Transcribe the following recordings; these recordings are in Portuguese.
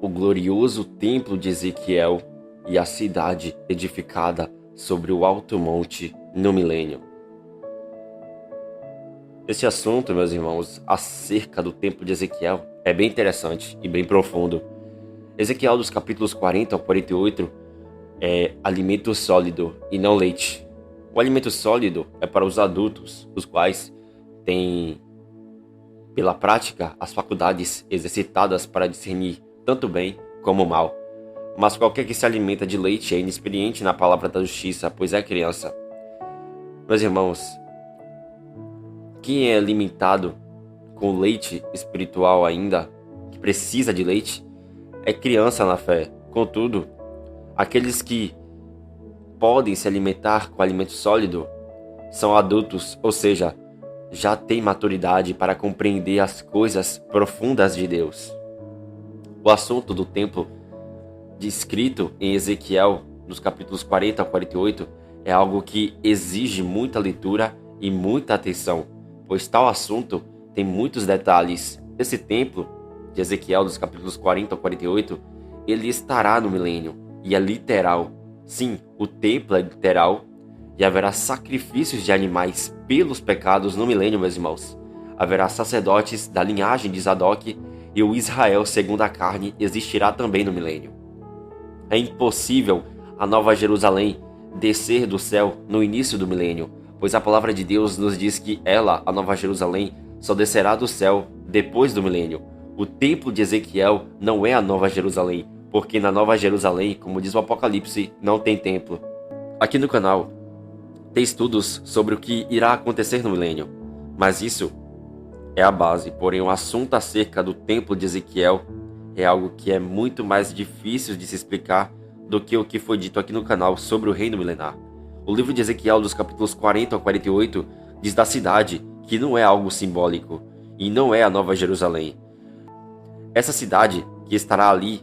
o glorioso templo de Ezequiel e a cidade edificada sobre o alto monte no milênio. Esse assunto, meus irmãos, acerca do templo de Ezequiel é bem interessante e bem profundo. Ezequiel, dos capítulos 40 ao 48, é alimento sólido e não leite. O alimento sólido é para os adultos, os quais têm, pela prática, as faculdades exercitadas para discernir tanto bem como mal. Mas qualquer que se alimenta de leite é inexperiente na palavra da justiça, pois é criança. Meus irmãos, quem é alimentado com leite espiritual ainda, que precisa de leite, é criança na fé. Contudo, aqueles que podem se alimentar com alimento sólido são adultos, ou seja, já têm maturidade para compreender as coisas profundas de Deus. O assunto do templo descrito em Ezequiel, nos capítulos 40 a 48, é algo que exige muita leitura e muita atenção, pois tal assunto tem muitos detalhes. Esse templo de Ezequiel, dos capítulos 40 a 48, ele estará no milênio e é literal. Sim, o templo é literal e haverá sacrifícios de animais pelos pecados no milênio, meus irmãos. Haverá sacerdotes da linhagem de Zadok e o Israel segundo a carne existirá também no milênio. É impossível a Nova Jerusalém descer do céu no início do milênio, pois a palavra de Deus nos diz que ela, a Nova Jerusalém, só descerá do céu depois do milênio. O templo de Ezequiel não é a Nova Jerusalém, porque na Nova Jerusalém, como diz o Apocalipse, não tem templo. Aqui no canal tem estudos sobre o que irá acontecer no milênio, mas isso é a base. Porém, o assunto acerca do templo de Ezequiel é algo que é muito mais difícil de se explicar do que o que foi dito aqui no canal sobre o reino milenar. O livro de Ezequiel, dos capítulos 40 ao 48, diz da cidade que não é algo simbólico e não é a Nova Jerusalém. Essa cidade que estará ali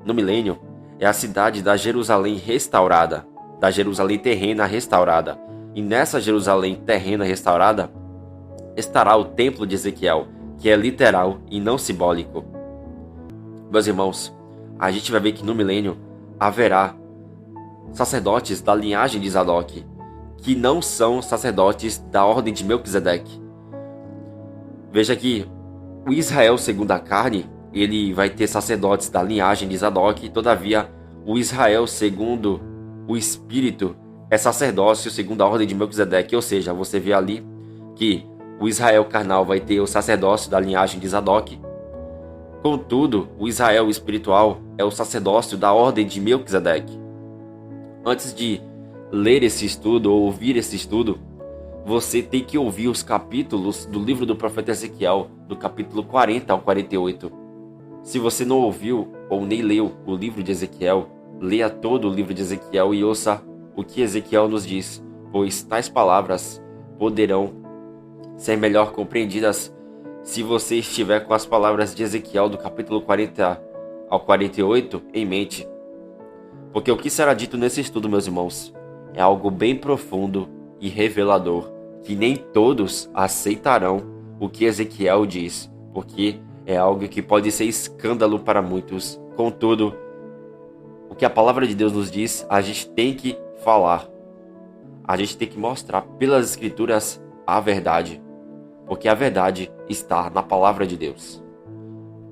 no milênio é a cidade da Jerusalém restaurada, da Jerusalém terrena restaurada. E nessa Jerusalém terrena restaurada estará o templo de Ezequiel, que é literal e não simbólico. Meus irmãos, a gente vai ver que no milênio haverá sacerdotes da linhagem de Zadok, que não são sacerdotes da ordem de Melquisedeque. Veja que o Israel segundo a carne, ele vai ter sacerdotes da linhagem de Zadok, todavia o Israel segundo o Espírito é sacerdócio segundo a ordem de Melquisedeque, ou seja, você vê ali que o Israel carnal vai ter o sacerdócio da linhagem de Zadok, contudo, o Israel espiritual é o sacerdócio da ordem de Melquisedeque. Antes de ler esse estudo ou ouvir esse estudo, você tem que ouvir os capítulos do livro do profeta Ezequiel, do capítulo 40 ao 48. Se você não ouviu ou nem leu o livro de Ezequiel, leia todo o livro de Ezequiel e ouça o que Ezequiel nos diz, pois tais palavras poderão ser melhor compreendidas se você estiver com as palavras de Ezequiel do capítulo 40 ao 48 em mente. Porque o que será dito nesse estudo, meus irmãos, é algo bem profundo e revelador, que nem todos aceitarão o que Ezequiel diz, porque é algo que pode ser escândalo para muitos. Contudo, o que a palavra de Deus nos diz, a gente tem que falar. A gente tem que mostrar pelas escrituras a verdade, porque a verdade está na palavra de Deus.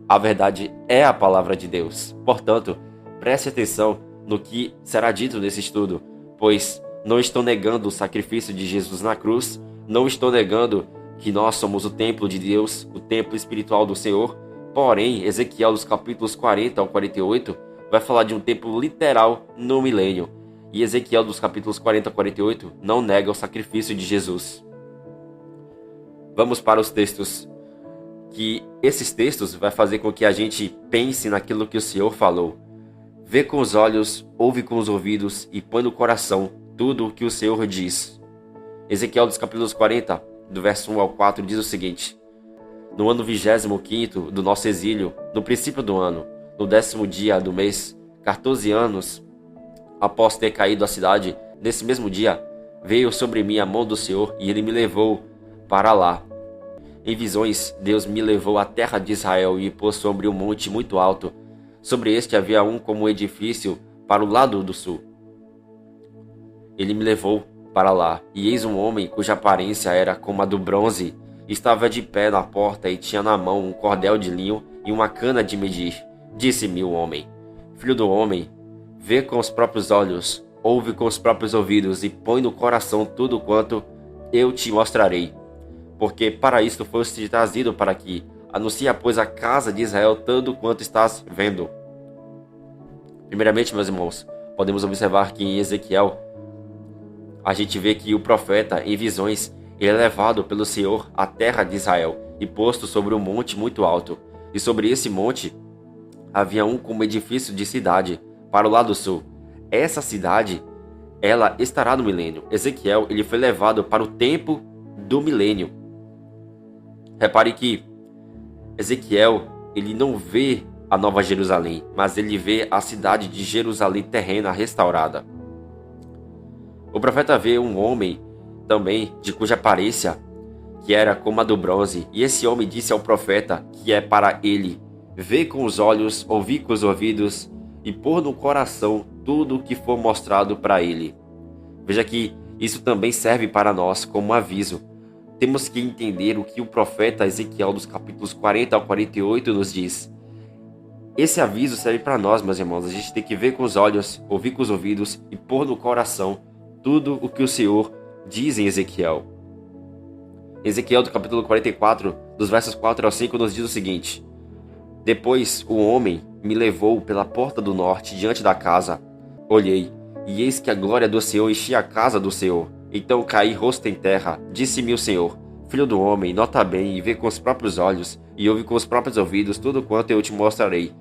A verdade é a palavra de Deus. Portanto, preste atenção no que será dito nesse estudo, pois não estou negando o sacrifício de Jesus na cruz, não estou negando que nós somos o templo de Deus, o templo espiritual do Senhor. Porém, Ezequiel, dos capítulos 40 ao 48, vai falar de um templo literal no milênio. E Ezequiel, dos capítulos 40 ao 48, não nega o sacrifício de Jesus. Vamos para os textos, que esses textos vai fazer com que a gente pense naquilo que o Senhor falou. Vê com os olhos, ouve com os ouvidos e põe no coração tudo o que o Senhor diz. Ezequiel, dos capítulos 40, do verso 1 ao 4, diz o seguinte: No ano 25º do nosso exílio, no princípio do ano, no 10º dia do mês, 14 anos após ter caído a cidade, nesse mesmo dia, veio sobre mim a mão do Senhor e ele me levou para lá. Em visões, Deus me levou à terra de Israel e pôs sobre um monte muito alto. Sobre este havia um como edifício para o lado do sul. Ele me levou para lá, e eis um homem cuja aparência era como a do bronze. Estava de pé na porta e tinha na mão um cordel de linho e uma cana de medir. Disse-me o homem: Filho do homem, vê com os próprios olhos, ouve com os próprios ouvidos e põe no coração tudo quanto eu te mostrarei. Porque para isto foste trazido para aqui. Anuncia, pois, a casa de Israel tudo quanto estás vendo. Primeiramente, meus irmãos, podemos observar que em Ezequiel a gente vê que o profeta, em visões, ele é levado pelo Senhor à terra de Israel e posto sobre um monte muito alto. E sobre esse monte havia um como edifício de cidade para o lado sul. Essa cidade, ela estará no milênio. Ezequiel, ele foi levado para o tempo do milênio. Repare que Ezequiel, ele não vê a Nova Jerusalém, mas ele vê a cidade de Jerusalém terrena restaurada. O profeta vê um homem também de cuja aparência que era como a do bronze, e esse homem disse ao profeta que é para ele ver com os olhos, ouvir com os ouvidos e pôr no coração tudo o que for mostrado para ele. Veja que isso também serve para nós como um aviso. Temos que entender o que o profeta Ezequiel, dos capítulos 40 ao 48, nos diz. Esse aviso serve para nós, meus irmãos. A gente tem que ver com os olhos, ouvir com os ouvidos e pôr no coração tudo o que o Senhor diz em Ezequiel. Ezequiel, do capítulo 44, dos versos 4 ao 5, nos diz o seguinte: Depois o homem me levou pela porta do norte diante da casa. Olhei, e eis que a glória do Senhor enchia a casa do Senhor. Então caí rosto em terra. Disse-me o Senhor: Filho do homem, nota bem e vê com os próprios olhos, e ouve com os próprios ouvidos tudo quanto eu te mostrarei.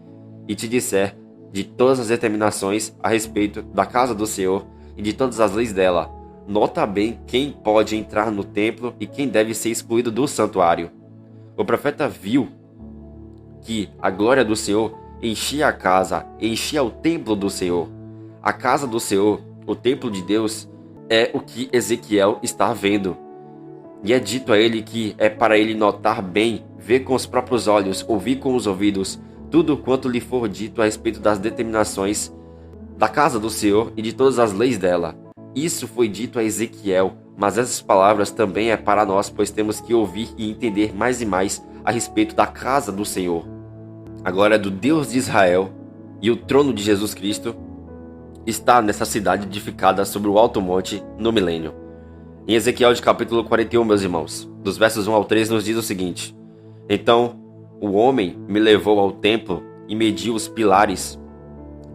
E te disser de todas as determinações a respeito da casa do Senhor e de todas as leis dela. Nota bem quem pode entrar no templo e quem deve ser excluído do santuário. O profeta viu que a glória do Senhor enchia a casa, enchia o templo do Senhor. A casa do Senhor, o templo de Deus, é o que Ezequiel está vendo. E é dito a ele que é para ele notar bem, ver com os próprios olhos, ouvir com os ouvidos, tudo quanto lhe for dito a respeito das determinações da casa do Senhor e de todas as leis dela. Isso foi dito a Ezequiel, mas essas palavras também é para nós, pois temos que ouvir e entender mais e mais a respeito da casa do Senhor. A glória do Deus de Israel e o trono de Jesus Cristo está nessa cidade edificada sobre o alto monte no milênio. Em Ezequiel de capítulo 41, meus irmãos, dos versos 1 ao 3, nos diz o seguinte: Então o homem me levou ao templo e mediu os pilares,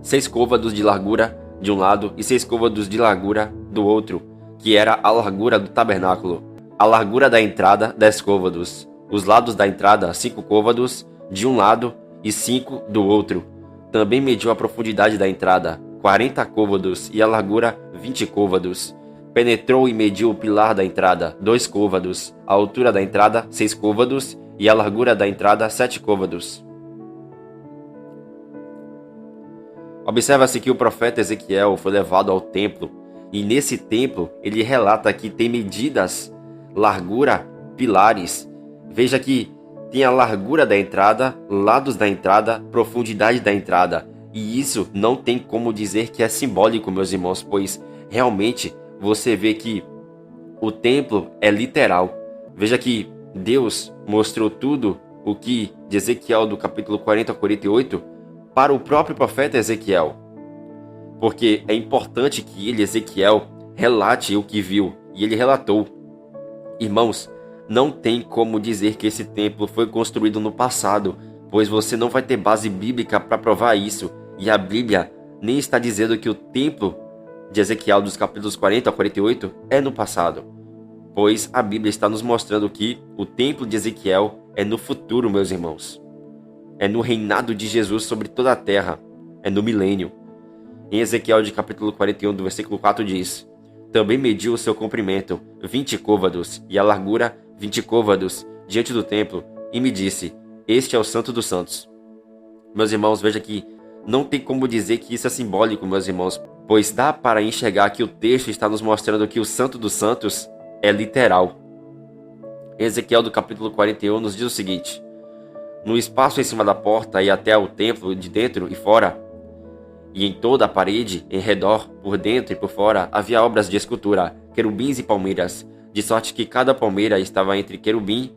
6 côvados de largura de um lado e 6 côvados de largura do outro, que era a largura do tabernáculo. A largura da entrada, 10 côvados. Os lados da entrada, 5 côvados de um lado e 5 do outro. Também mediu a profundidade da entrada, 40 côvados, e a largura, 20 côvados. Penetrou e mediu o pilar da entrada, 2 côvados. A altura da entrada, 6 côvados, e a largura da entrada, 7 côvados. Observa-se que o profeta Ezequiel foi levado ao templo, e nesse templo ele relata que tem medidas, largura, pilares. Veja que tem a largura da entrada, lados da entrada, profundidade da entrada. E isso não tem como dizer que é simbólico, meus irmãos, pois realmente você vê que o templo é literal. Veja que Deus mostrou tudo o que de Ezequiel do capítulo 40 a 48 para o próprio profeta Ezequiel. Porque é importante que ele, Ezequiel, relate o que viu. E ele relatou. Irmãos, não tem como dizer que esse templo foi construído no passado, pois você não vai ter base bíblica para provar isso. E a Bíblia nem está dizendo que o templo de Ezequiel dos capítulos 40 a 48 é no passado. Pois a Bíblia está nos mostrando que o templo de Ezequiel é no futuro, meus irmãos. É no reinado de Jesus sobre toda a terra. É no milênio. Em Ezequiel de capítulo 41, do versículo 4 diz: Também mediu o seu comprimento, 20 côvados, e a largura, 20 côvados, diante do templo, e me disse: Este é o Santo dos Santos. Meus irmãos, veja que não tem como dizer que isso é simbólico, meus irmãos, pois dá para enxergar que o texto está nos mostrando que o Santo dos Santos é literal. Em Ezequiel do capítulo 41 nos diz o seguinte: No espaço em cima da porta e até o templo de dentro e fora, e em toda a parede, em redor, por dentro e por fora, havia obras de escultura, querubins e palmeiras, de sorte que cada palmeira estava entre querubim,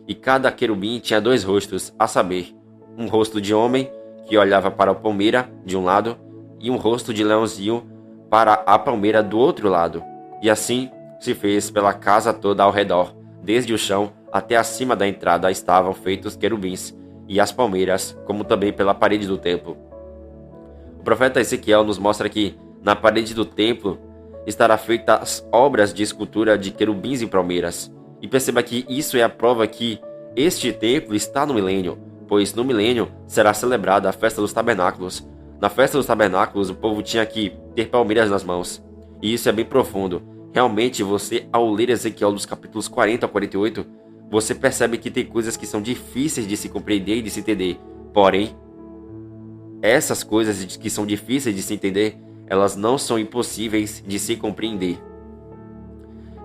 e cada querubim tinha 2 rostos, a saber, um rosto de homem, que olhava para a palmeira de um lado, e um rosto de leãozinho para a palmeira do outro lado. E assim se fez pela casa toda ao redor, desde o chão até acima da entrada estavam feitos querubins e as palmeiras, como também pela parede do templo. O profeta Ezequiel nos mostra que, na parede do templo, estará feitas obras de escultura de querubins e palmeiras. E perceba que isso é a prova que este templo está no milênio, pois no milênio será celebrada a festa dos tabernáculos. Na festa dos tabernáculos, o povo tinha que ter palmeiras nas mãos. E isso é bem profundo. Realmente, você, ao ler Ezequiel dos capítulos 40 a 48, você percebe que tem coisas que são difíceis de se compreender e de se entender. Porém, essas coisas que são difíceis de se entender, elas não são impossíveis de se compreender.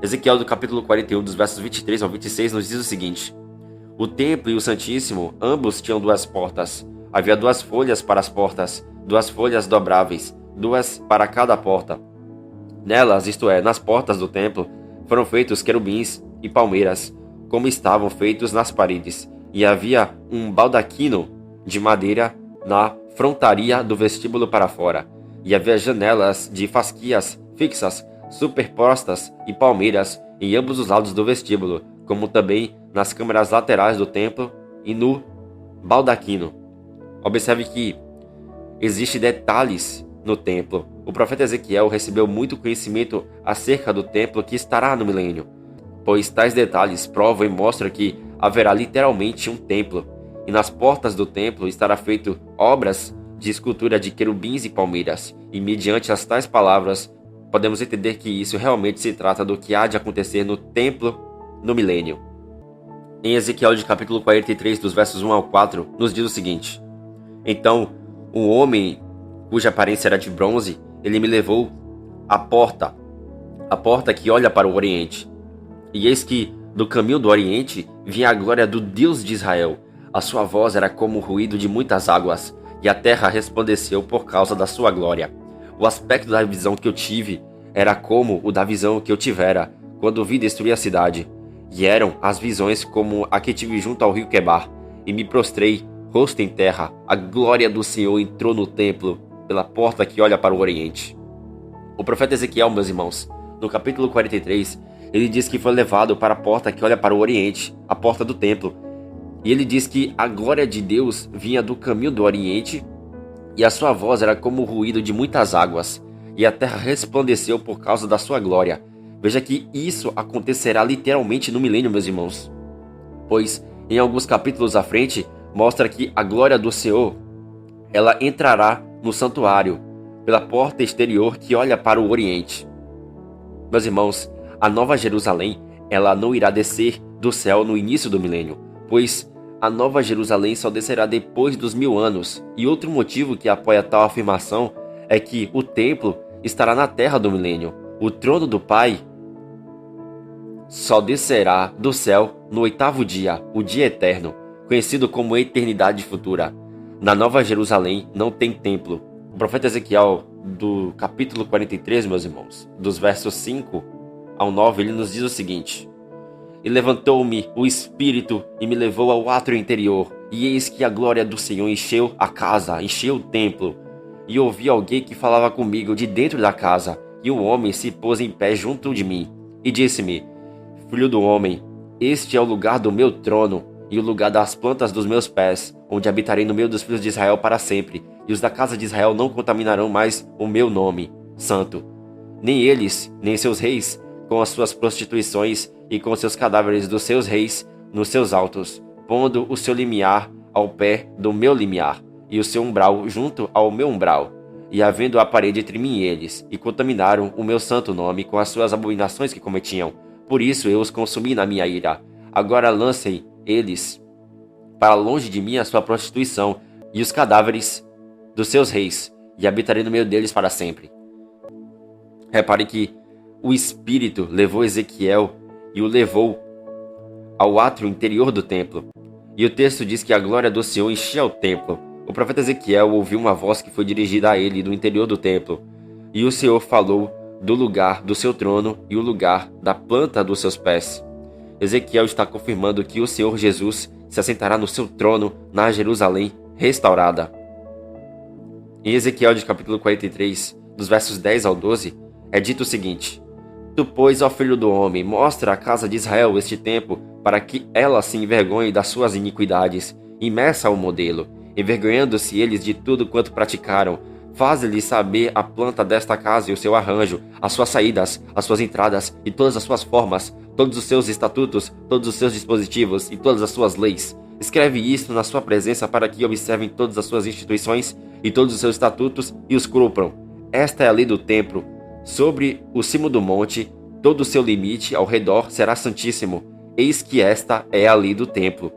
Ezequiel do capítulo 41, dos versos 23 ao 26, nos diz o seguinte: O templo e o Santíssimo, ambos tinham 2 portas. Havia 2 folhas para as portas, 2 folhas dobráveis, 2 para cada porta. Nelas, isto é, nas portas do templo, foram feitos querubins e palmeiras, como estavam feitos nas paredes, e havia um baldaquino de madeira na frontaria do vestíbulo para fora, e havia janelas de fasquias fixas, superpostas e palmeiras em ambos os lados do vestíbulo, como também nas câmaras laterais do templo e no baldaquino. Observe que existem detalhes no templo. O profeta Ezequiel recebeu muito conhecimento acerca do templo que estará no milênio, pois tais detalhes provam e mostram que haverá literalmente um templo, e nas portas do templo estará feito obras de escultura de querubins e palmeiras, e mediante as tais palavras podemos entender que isso realmente se trata do que há de acontecer no templo no milênio. Em Ezequiel de capítulo 43, dos versos 1 ao 4, nos diz o seguinte: Então, um homem cuja aparência era de bronze, ele me levou à porta que olha para o Oriente. E eis que, do caminho do Oriente, vinha a glória do Deus de Israel. A sua voz era como o ruído de muitas águas, e a terra resplandeceu por causa da sua glória. O aspecto da visão que eu tive era como o da visão que eu tivera quando vi destruir a cidade. E eram as visões como a que tive junto ao rio Quebar. E me prostrei, rosto em terra. A glória do Senhor entrou no templo, pela porta que olha para o Oriente. O profeta Ezequiel, meus irmãos, no capítulo 43, ele diz que foi levado para a porta que olha para o Oriente, a porta do templo. E ele diz que a glória de Deus vinha do caminho do Oriente, e a sua voz era como o ruído de muitas águas, e a terra resplandeceu por causa da sua glória. Veja que isso acontecerá literalmente no milênio, meus irmãos, pois em alguns capítulos à frente mostra que a glória do Senhor, ela entrará no santuário pela porta exterior que olha para o Oriente. Meus irmãos, a Nova Jerusalém, ela não irá descer do céu no início do milênio, pois a Nova Jerusalém só descerá depois dos 1000 anos. E outro motivo que apoia tal afirmação é que o templo estará na terra do milênio. O trono do Pai só descerá do céu no 8º dia, o dia eterno, conhecido como eternidade futura. Na Nova Jerusalém não tem templo. O profeta Ezequiel, do capítulo 43, meus irmãos, dos versos 5 ao 9, ele nos diz o seguinte: E levantou-me o Espírito e me levou ao átrio interior, e eis que a glória do Senhor encheu a casa, encheu o templo. E ouvi alguém que falava comigo de dentro da casa, e um homem se pôs em pé junto de mim, e disse-me: Filho do homem, este é o lugar do meu trono, e o lugar das plantas dos meus pés, onde habitarei no meio dos filhos de Israel para sempre, e os da casa de Israel não contaminarão mais o meu nome santo. Nem eles, nem seus reis, com as suas prostituições e com seus cadáveres dos seus reis nos seus altos, pondo o seu limiar ao pé do meu limiar, e o seu umbral junto ao meu umbral, e havendo a parede entre mim e eles, e contaminaram o meu santo nome com as suas abominações que cometiam. Por isso eu os consumi na minha ira. Agora lancem eles para longe de mim a sua prostituição e os cadáveres dos seus reis, e habitarei no meio deles para sempre. Repare que o Espírito levou Ezequiel e o levou ao átrio interior do templo. E o texto diz que a glória do Senhor enchia o templo. O profeta Ezequiel ouviu uma voz que foi dirigida a ele do interior do templo. E o Senhor falou do lugar do seu trono e o lugar da planta dos seus pés. Ezequiel está confirmando que o Senhor Jesus se assentará no seu trono na Jerusalém restaurada. Em Ezequiel de capítulo 43, dos versos 10 ao 12, é dito o seguinte: Tu, pois, ó filho do homem, mostra à casa de Israel este tempo, para que ela se envergonhe das suas iniquidades, e meça o modelo, envergonhando-se eles de tudo quanto praticaram. Faze-lhes saber a planta desta casa e o seu arranjo, as suas saídas, as suas entradas e todas as suas formas, todos os seus estatutos, todos os seus dispositivos e todas as suas leis. Escreve isto na sua presença para que observem todas as suas instituições e todos os seus estatutos e os cumpram. Esta é a lei do templo. Sobre o cimo do monte, todo o seu limite ao redor será santíssimo. Eis que esta é a lei do templo.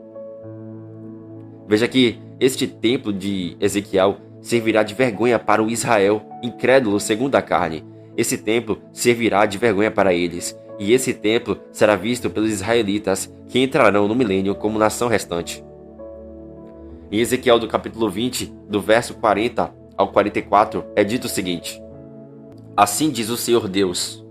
Veja que este templo de Ezequiel servirá de vergonha para o Israel incrédulo segundo a carne. Esse templo servirá de vergonha para eles, e esse templo será visto pelos israelitas que entrarão no milênio como nação restante. Em Ezequiel do capítulo 20, do verso 40 ao 44, é dito o seguinte: Assim diz o Senhor Deus,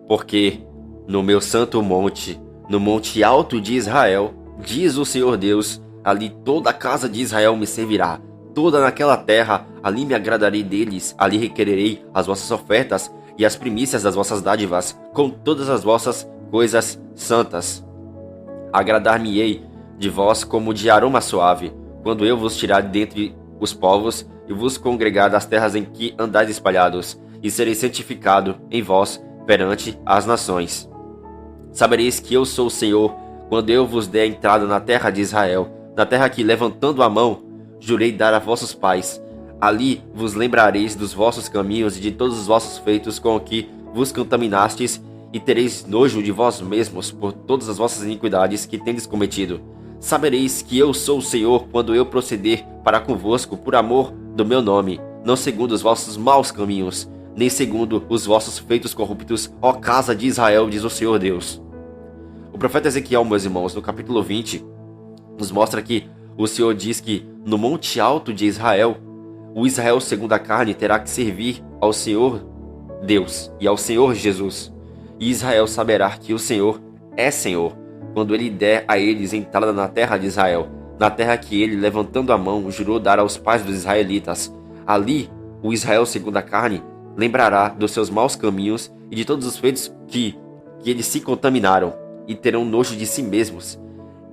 porque no meu santo monte, no monte alto de Israel, diz o Senhor Deus, ali toda a casa de Israel me servirá, toda naquela terra, ali me agradarei deles, ali requererei as vossas ofertas e as primícias das vossas dádivas, com todas as vossas coisas santas. Agradar-me-ei de vós como de aroma suave, quando eu vos tirar dentre os povos e vos congregar das terras em que andais espalhados, e serei santificado em vós perante as nações. Sabereis que eu sou o Senhor, quando eu vos der entrada na terra de Israel, na terra que, levantando a mão, jurei dar a vossos pais. Ali vos lembrareis dos vossos caminhos e de todos os vossos feitos com que vos contaminastes, e tereis nojo de vós mesmos por todas as vossas iniquidades que tendes cometido. Sabereis que eu sou o Senhor quando eu proceder para convosco por amor do meu nome, não segundo os vossos maus caminhos, nem segundo os vossos feitos corruptos, ó casa de Israel, diz o Senhor Deus. O profeta Ezequiel, meus irmãos, no capítulo 20, nos mostra que o Senhor diz que no monte alto de Israel, o Israel segundo a carne terá que servir ao Senhor Deus e ao Senhor Jesus. E Israel saberá que o Senhor é Senhor, quando ele der a eles entrada na terra de Israel, na terra que ele, levantando a mão, jurou dar aos pais dos israelitas. Ali, o Israel segundo a carne lembrará dos seus maus caminhos e de todos os feitos que eles se contaminaram, e terão nojo de si mesmos.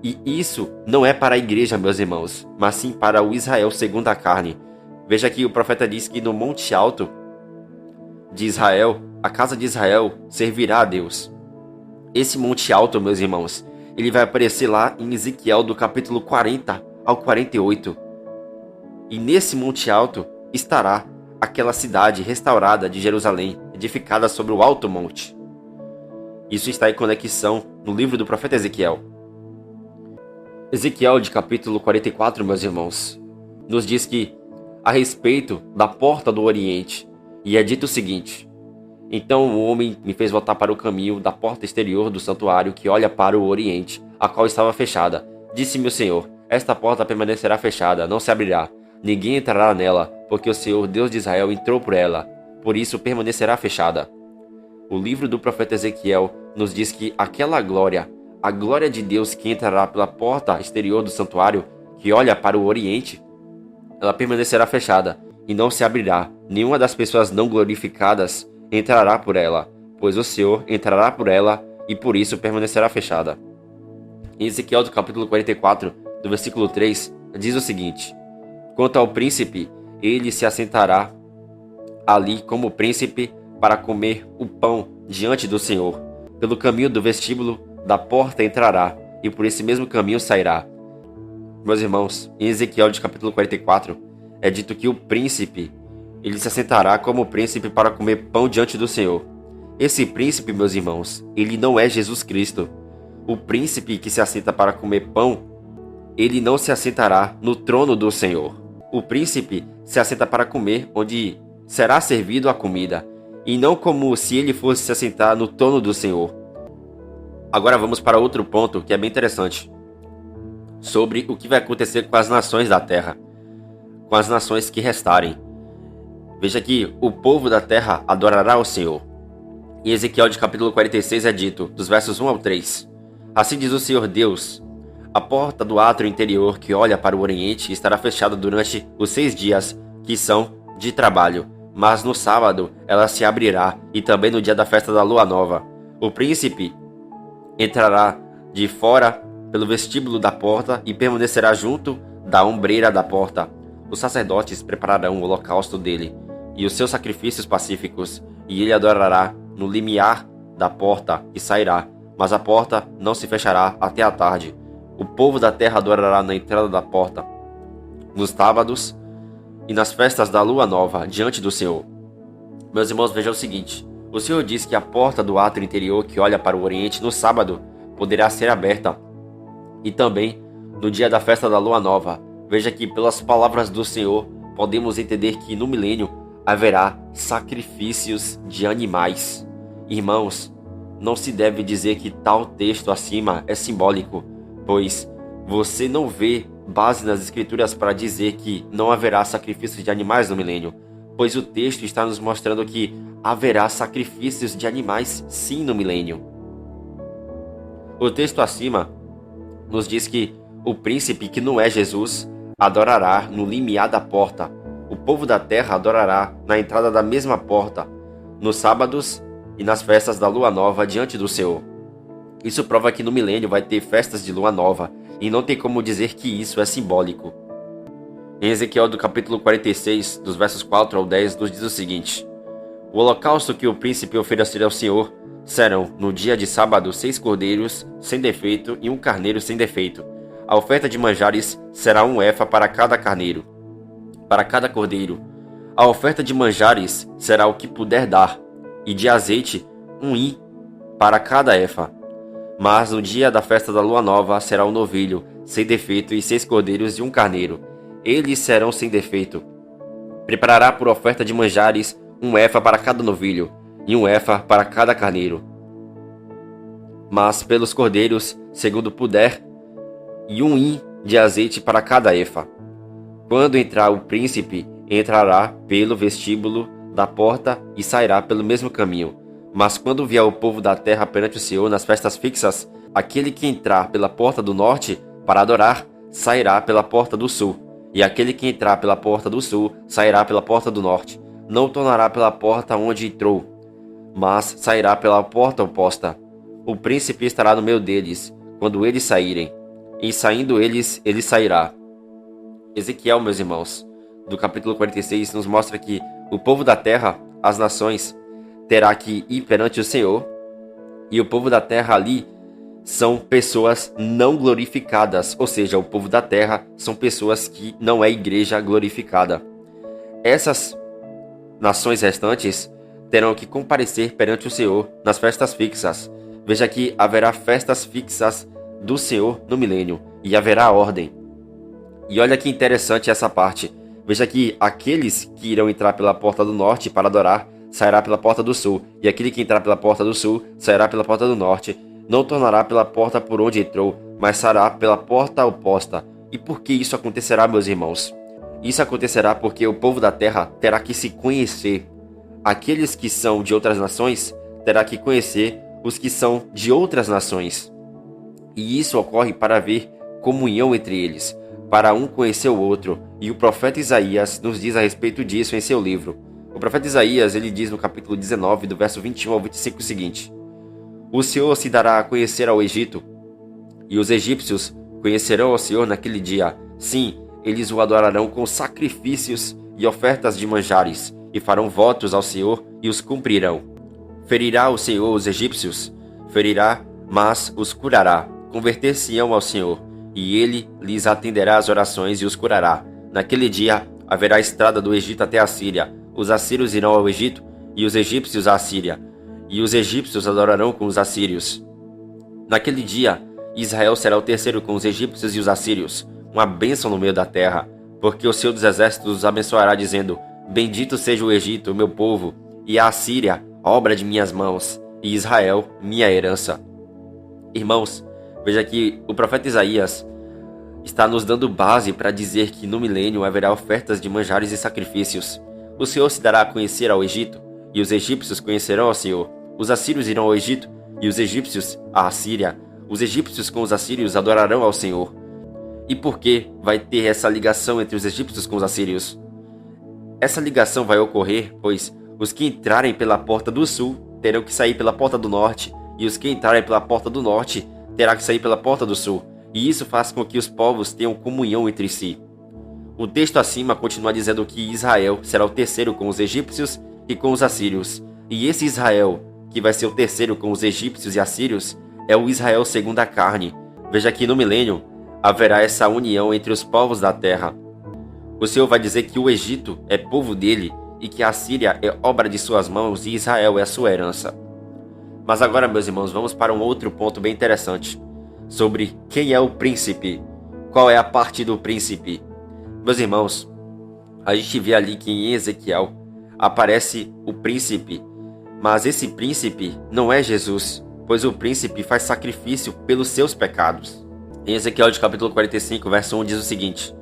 E isso não é para a igreja, meus irmãos, mas sim para o Israel segundo a carne. Veja que o profeta diz que no monte alto de Israel, a casa de Israel servirá a Deus. Esse monte alto, meus irmãos, ele vai aparecer lá em Ezequiel do capítulo 40 ao 48. E nesse monte alto estará aquela cidade restaurada de Jerusalém, edificada sobre o alto monte. Isso está em conexão no livro do profeta Ezequiel. Ezequiel de capítulo 44, meus irmãos, nos diz que a respeito da porta do Oriente, e é dito o seguinte: Então o homem me fez voltar para o caminho da porta exterior do santuário que olha para o Oriente, a qual estava fechada. Disse-me o Senhor: Esta porta permanecerá fechada, não se abrirá. Ninguém entrará nela, porque o Senhor, Deus de Israel, entrou por ela. Por isso permanecerá fechada. O livro do profeta Ezequiel nos diz que aquela glória, a glória de Deus que entrará pela porta exterior do santuário, que olha para o Oriente, ela permanecerá fechada e não se abrirá. Nenhuma das pessoas não glorificadas entrará por ela, pois o Senhor entrará por ela e por isso permanecerá fechada. Em Ezequiel do capítulo 44, do versículo 3, diz o seguinte: Quanto ao príncipe, ele se assentará ali como príncipe para comer o pão diante do Senhor. Pelo caminho do vestíbulo da porta entrará, e por esse mesmo caminho sairá. Meus irmãos, em Ezequiel de capítulo 44, é dito que o príncipe, ele se assentará como príncipe para comer pão diante do Senhor. Esse príncipe, meus irmãos, ele não é Jesus Cristo. O príncipe que se assenta para comer pão, ele não se assentará no trono do Senhor. O príncipe se assenta para comer onde será servido a comida, e não como se ele fosse se assentar no trono do Senhor. Agora vamos para outro ponto que é bem interessante. sobre o que vai acontecer com as nações da terra, com as nações que restarem. Veja que o povo da terra adorará o Senhor. Em Ezequiel de capítulo 46 é dito, dos versos 1 ao 3: Assim diz o Senhor Deus: a porta do átrio interior que olha para o oriente estará fechada durante os 6 dias que são de trabalho, mas no sábado ela se abrirá, e também no dia da festa da lua nova. O príncipe entrará de fora pelo vestíbulo da porta e permanecerá junto da ombreira da porta. Os sacerdotes prepararão o holocausto dele e os seus sacrifícios pacíficos, e ele adorará no limiar da porta e sairá, mas a porta não se fechará até a tarde. O povo da terra adorará na entrada da porta, nos sábados e nas festas da lua nova, diante do Senhor. Meus irmãos, vejam o seguinte: o Senhor diz que a porta do átrio interior que olha para o oriente no sábado poderá ser aberta, e também no dia da festa da lua nova. Veja que pelas palavras do Senhor podemos entender que no milênio haverá sacrifícios de animais. Irmãos, não se deve dizer que tal texto acima é simbólico, pois você não vê base nas escrituras para dizer que não haverá sacrifícios de animais no milênio, pois o texto está nos mostrando que haverá sacrifícios de animais sim no milênio. O texto acima nos diz que o príncipe, que não é Jesus, adorará no limiar da porta. O povo da terra adorará na entrada da mesma porta, nos sábados e nas festas da lua nova diante do Senhor. Isso prova que no milênio vai ter festas de lua nova, e não tem como dizer que isso é simbólico. Em Ezequiel do capítulo 46, dos versos 4 ao 10, nos diz o seguinte: o holocausto que o príncipe oferecerá ao Senhor serão, no dia de sábado, 6 cordeiros sem defeito e 1 carneiro sem defeito. A oferta de manjares será 1 efa para cada carneiro, para cada cordeiro. A oferta de manjares será o que puder dar, e de azeite 1 hin para cada efa. Mas no dia da festa da lua nova será 1 novilho sem defeito e 6 cordeiros e 1 carneiro. Eles serão sem defeito. Preparará por oferta de manjares 1 efa para cada novilho e 1 efa para cada carneiro. Mas pelos cordeiros, segundo puder, e 1 hin de azeite para cada efa. Quando entrar o príncipe, entrará pelo vestíbulo da porta e sairá pelo mesmo caminho. Mas quando vier o povo da terra perante o Senhor nas festas fixas, aquele que entrar pela porta do norte para adorar, sairá pela porta do sul. E aquele que entrar pela porta do sul, sairá pela porta do norte. Não tornará pela porta onde entrou, mas sairá pela porta oposta. O príncipe estará no meio deles, quando eles saírem. E saindo eles, ele sairá. Ezequiel, meus irmãos, do capítulo 46, nos mostra que o povo da terra, as nações, terá que ir perante o Senhor, e o povo da terra ali são pessoas não glorificadas, ou seja, o povo da terra são pessoas que não é igreja glorificada. Essas nações restantes terão que comparecer perante o Senhor nas festas fixas. Veja que haverá festas fixas do Senhor no milênio, e haverá ordem. E olha que interessante essa parte. Veja que aqueles que irão entrar pela porta do norte para adorar, sairá pela porta do sul, e aquele que entrar pela porta do sul, sairá pela porta do norte. Não tornará pela porta por onde entrou, mas sairá pela porta oposta. E por que isso acontecerá, meus irmãos? Isso acontecerá porque o povo da terra terá que se conhecer. Aqueles que são de outras nações terá que conhecer os que são de outras nações. E isso ocorre para haver comunhão entre eles, para um conhecer o outro. E o profeta Isaías nos diz a respeito disso em seu livro. O profeta Isaías, ele diz no capítulo 19, do verso 21 ao 25 o seguinte: o Senhor se dará a conhecer ao Egito, e os egípcios conhecerão ao Senhor naquele dia. Sim, eles o adorarão com sacrifícios e ofertas de manjares, e farão votos ao Senhor e os cumprirão. Ferirá o Senhor os egípcios? Ferirá, mas os curará. Converter-se-ão ao Senhor, e ele lhes atenderá as orações e os curará. Naquele dia haverá estrada do Egito até a Síria. Os assírios irão ao Egito, e os egípcios à Síria. E os egípcios adorarão com os assírios. Naquele dia, Israel será o terceiro com os egípcios e os assírios, uma bênção no meio da terra, porque o Senhor dos exércitos os abençoará, dizendo: bendito seja o Egito, o meu povo, e a Assíria, obra de minhas mãos, e Israel, minha herança. Irmãos, veja que o profeta Isaías está nos dando base para dizer que no milênio haverá ofertas de manjares e sacrifícios. O Senhor se dará a conhecer ao Egito, e os egípcios conhecerão ao Senhor. Os assírios irão ao Egito, e os egípcios à Assíria. Os egípcios com os assírios adorarão ao Senhor. E por que vai ter essa ligação entre os egípcios com os assírios? Essa ligação vai ocorrer, pois os que entrarem pela porta do sul terão que sair pela porta do norte, e os que entrarem pela porta do norte terão que sair pela porta do sul, e isso faz com que os povos tenham comunhão entre si. O texto acima continua dizendo que Israel será o terceiro com os egípcios e com os assírios, e esse Israel, que vai ser o terceiro com os egípcios e assírios, é o Israel segundo a carne. Veja que no milênio haverá essa união entre os povos da terra. O Senhor vai dizer que o Egito é povo dele e que a Síria é obra de suas mãos e Israel é a sua herança. Mas agora, meus irmãos, vamos para um outro ponto bem interessante, sobre quem é o príncipe, qual é a parte do príncipe. Meus irmãos, a gente vê ali que em Ezequiel aparece o príncipe, mas esse príncipe não é Jesus, pois o príncipe faz sacrifício pelos seus pecados. Em Ezequiel de capítulo 45, verso 1 diz o seguinte: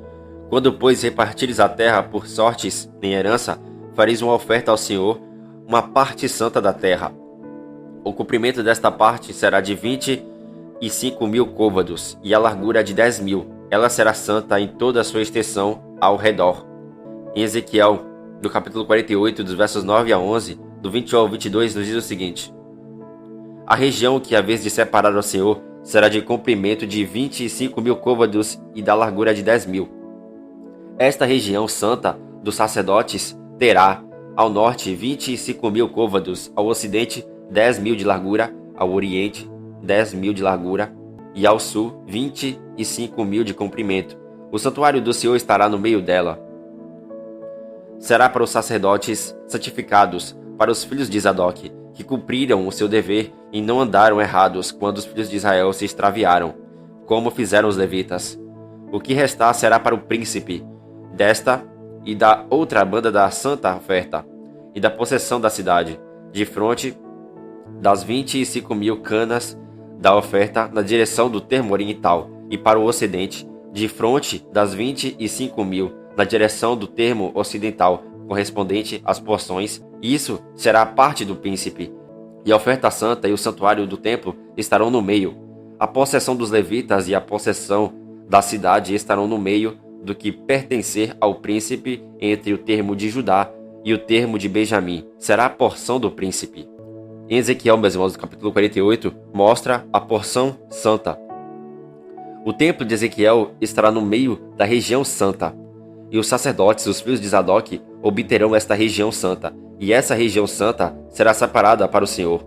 Quando, pois, repartires a terra por sortes em herança, fareis uma oferta ao Senhor, uma parte santa da terra. O comprimento desta parte será de 25.000 côvados, e a largura de 10.000. Ela será santa em toda a sua extensão ao redor. Em Ezequiel, do capítulo 48, dos versos 9 a 11, do 21 ao 22, nos diz o seguinte: A região que haveis de separar ao Senhor será de comprimento de 25.000 côvados e da largura de 10.000. Esta região santa dos sacerdotes terá ao norte 25.000 côvados, ao ocidente 10.000 de largura, ao oriente 10.000 de largura e ao sul 25.000 de comprimento. O santuário do Senhor estará no meio dela. Será para os sacerdotes santificados, para os filhos de Zadok, que cumpriram o seu dever e não andaram errados quando os filhos de Israel se extraviaram, como fizeram os levitas. O que restar será para o príncipe desta e da outra banda da santa oferta e da possessão da cidade, de fronte das 25.000 canas da oferta na direção do termo oriental, e para o ocidente, de fronte das 25.000 na direção do termo ocidental, correspondente às porções. Isso será parte do príncipe. E a oferta santa e o santuário do templo estarão no meio. A possessão dos levitas e a possessão da cidade estarão no meio do que pertencer ao príncipe entre o termo de Judá e o termo de Benjamim. Será a porção do príncipe. Em Ezequiel, meus irmãos, no capítulo 48, mostra a porção santa. O templo de Ezequiel estará no meio da região santa, e os sacerdotes, os filhos de Zadok, obterão esta região santa, e essa região santa será separada para o Senhor.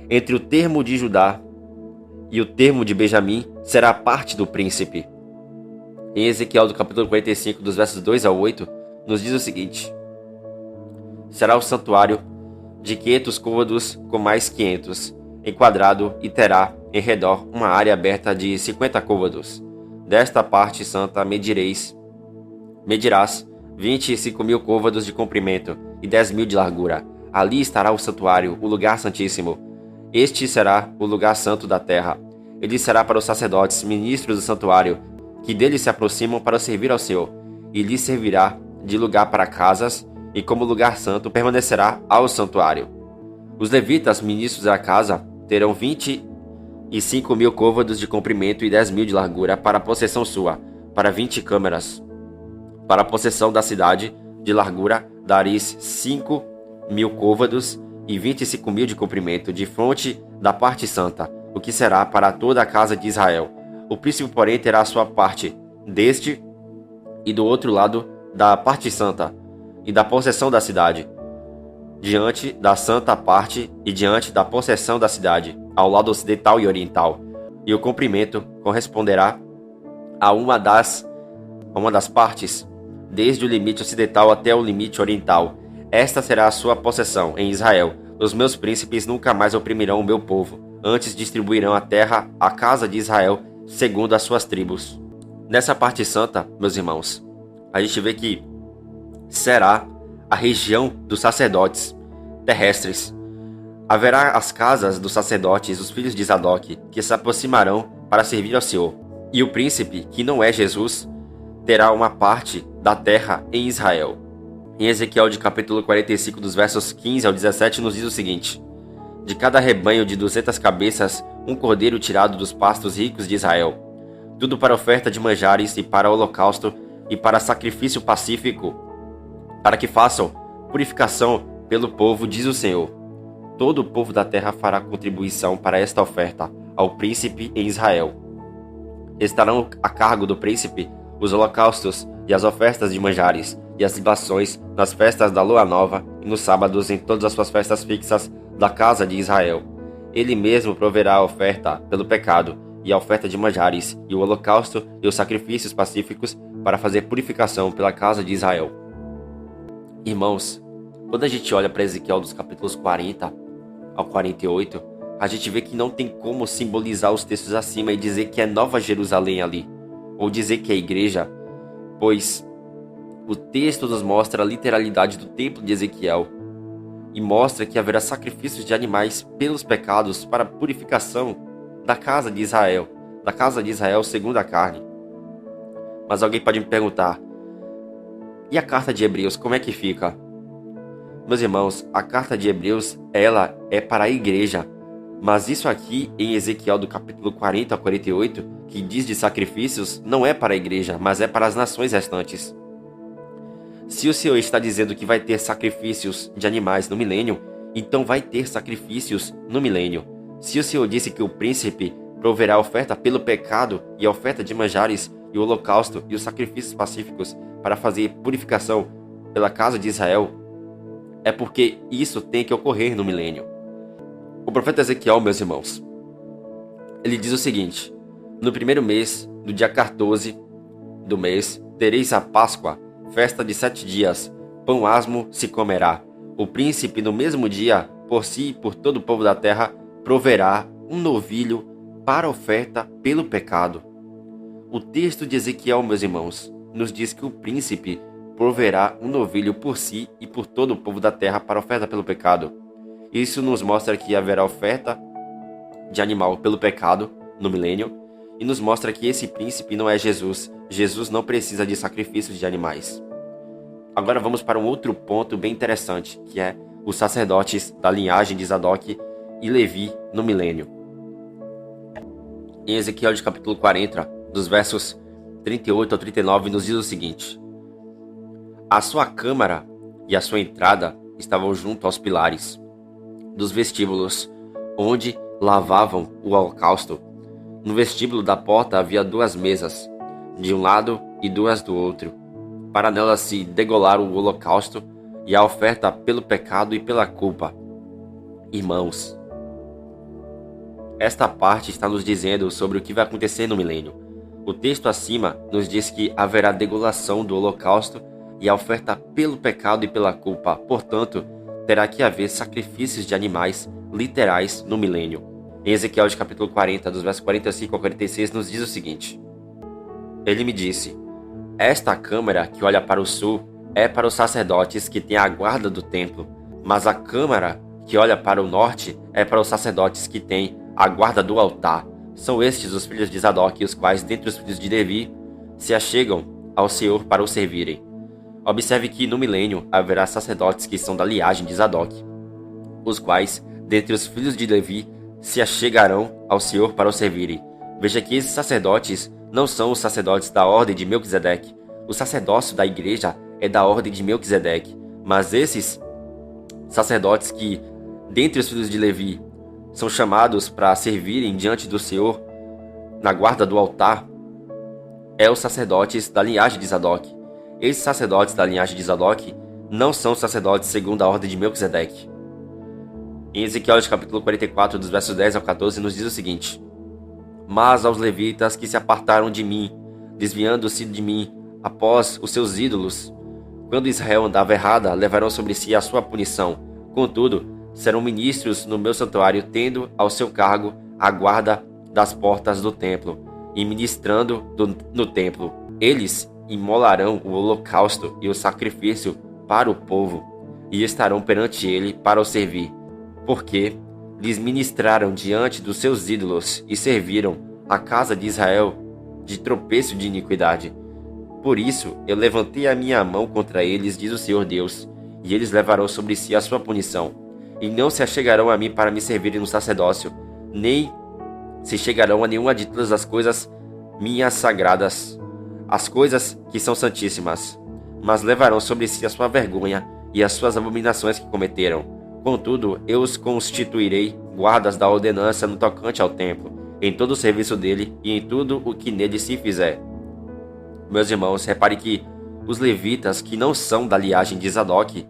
Entre o termo de Judá e o termo de Benjamim será parte do príncipe. Em Ezequiel, do capítulo 45, dos versos 2 ao 8, nos diz o seguinte: Será o santuário de 500 côvados com mais 500, enquadrado, e terá em redor uma área aberta de 50 côvados. Desta parte santa medirás 25.000 côvados de comprimento e 10.000 de largura. Ali estará o santuário, o lugar santíssimo. Este será o lugar santo da terra. Ele será para os sacerdotes, ministros do santuário, que dele se aproximam para servir ao Senhor, e lhe servirá de lugar para casas, e como lugar santo permanecerá ao santuário. Os levitas, ministros da casa, terão 25.000 côvados de comprimento e 10.000 de largura para a possessão sua, para 20 câmeras. Para a possessão da cidade, de largura, dareis 5.000 côvados e 25.000 de comprimento, de fronte da parte santa, o que será para toda a casa de Israel. O príncipe, porém, terá a sua parte deste e do outro lado da parte santa e da possessão da cidade, diante da santa parte e diante da possessão da cidade, ao lado ocidental e oriental, e o comprimento corresponderá a uma das partes, desde o limite ocidental até o limite oriental. Esta será a sua possessão em Israel. Os meus príncipes nunca mais oprimirão o meu povo, antes distribuirão a terra à casa de Israel, segundo as suas tribos. Nessa parte santa, meus irmãos, a gente vê que será a região dos sacerdotes terrestres. Haverá as casas dos sacerdotes, os filhos de Zadok, que se aproximarão para servir ao Senhor. E o príncipe, que não é Jesus, terá uma parte da terra em Israel. Em Ezequiel de capítulo 45, dos versos 15 ao 17, nos diz o seguinte: de cada rebanho de 200 cabeças, um cordeiro tirado dos pastos ricos de Israel. Tudo para oferta de manjares e para holocausto e para sacrifício pacífico, para que façam purificação pelo povo, diz o Senhor. Todo o povo da terra fará contribuição para esta oferta ao príncipe em Israel. Estarão a cargo do príncipe os holocaustos e as ofertas de manjares e as libações nas festas da lua nova e nos sábados em todas as suas festas fixas da casa de Israel. Ele mesmo proverá a oferta pelo pecado e a oferta de manjares e o holocausto e os sacrifícios pacíficos para fazer purificação pela casa de Israel. Irmãos, quando a gente olha para Ezequiel dos capítulos 40 ao 48, a gente vê que não tem como simbolizar os textos acima e dizer que é Nova Jerusalém ali, ou dizer que é igreja, pois o texto nos mostra a literalidade do templo de Ezequiel e mostra que haverá sacrifícios de animais pelos pecados para a purificação da casa de Israel segundo a carne. Mas alguém pode me perguntar, e a carta de Hebreus, como é que fica? Meus irmãos, a carta de Hebreus, ela é para a igreja, mas isso aqui em Ezequiel do capítulo 40 a 48, que diz de sacrifícios, não é para a igreja, mas é para as nações restantes. Se o Senhor está dizendo que vai ter sacrifícios de animais no milênio, então vai ter sacrifícios no milênio. Se o Senhor disse que o príncipe proverá a oferta pelo pecado e a oferta de manjares e o holocausto e os sacrifícios pacíficos para fazer purificação pela casa de Israel, é porque isso tem que ocorrer no milênio. O profeta Ezequiel, meus irmãos, ele diz o seguinte: no primeiro mês, no dia 14 do mês, tereis a Páscoa, festa de 7 dias, pão asmo se comerá. O príncipe no mesmo dia, por si e por todo o povo da terra, proverá um novilho para oferta pelo pecado. O texto de Ezequiel, meus irmãos, nos diz que o príncipe proverá um novilho por si e por todo o povo da terra para oferta pelo pecado. Isso nos mostra que haverá oferta de animal pelo pecado no milênio e nos mostra que esse príncipe não é Jesus. Jesus não precisa de sacrifícios de animais. Agora vamos para um outro ponto bem interessante, que é os sacerdotes da linhagem de Zadok e Levi no milênio. Em Ezequiel de capítulo 40, dos versos 38 ao 39, nos diz o seguinte: a sua câmara e a sua entrada estavam junto aos pilares dos vestíbulos, onde lavavam o holocausto. No vestíbulo da porta havia 2 mesas, de um lado e 2 do outro, para nelas se degolar o holocausto e a oferta pelo pecado e pela culpa. Irmãos, esta parte está nos dizendo sobre o que vai acontecer no milênio. O texto acima nos diz que haverá degolação do holocausto e a oferta pelo pecado e pela culpa. Portanto, terá que haver sacrifícios de animais literais no milênio. Em Ezequiel de capítulo 40, dos versos 45 ao 46, nos diz o seguinte: ele me disse: esta câmara que olha para o sul é para os sacerdotes que têm a guarda do templo, mas a câmara que olha para o norte é para os sacerdotes que têm a guarda do altar. São estes os filhos de Zadok, os quais, dentre os filhos de Levi, se achegam ao Senhor para o servirem. Observe que no milênio haverá sacerdotes que são da linhagem de Zadok, os quais, dentre os filhos de Levi, se achegarão ao Senhor para o servirem. Veja que esses sacerdotes não são os sacerdotes da ordem de Melquisedeque. O sacerdócio da igreja é da ordem de Melquisedeque. Mas esses sacerdotes que, dentre os filhos de Levi, são chamados para servirem diante do Senhor na guarda do altar, é os sacerdotes da linhagem de Zadok. Esses sacerdotes da linhagem de Zadok não são sacerdotes segundo a ordem de Melquisedeque. Em Ezequiel capítulo 44, dos versos 10 ao 14, nos diz o seguinte: mas aos levitas que se apartaram de mim, desviando-se de mim após os seus ídolos, quando Israel andava errada, levarão sobre si a sua punição. Contudo, serão ministros no meu santuário, tendo ao seu cargo a guarda das portas do templo e ministrando no templo. Eles imolarão o holocausto e o sacrifício para o povo e estarão perante ele para o servir, porque lhes ministraram diante dos seus ídolos e serviram a casa de Israel de tropeço de iniquidade. Por isso eu levantei a minha mão contra eles, diz o Senhor Deus, e eles levarão sobre si a sua punição, e não se achegarão a mim para me servirem no sacerdócio, nem se chegarão a nenhuma de todas as coisas minhas sagradas, as coisas que são santíssimas, mas levarão sobre si a sua vergonha e as suas abominações que cometeram. Contudo, eu os constituirei guardas da ordenança no tocante ao templo, em todo o serviço dele e em tudo o que nele se fizer. Meus irmãos, repare que os levitas que não são da linhagem de Zadok,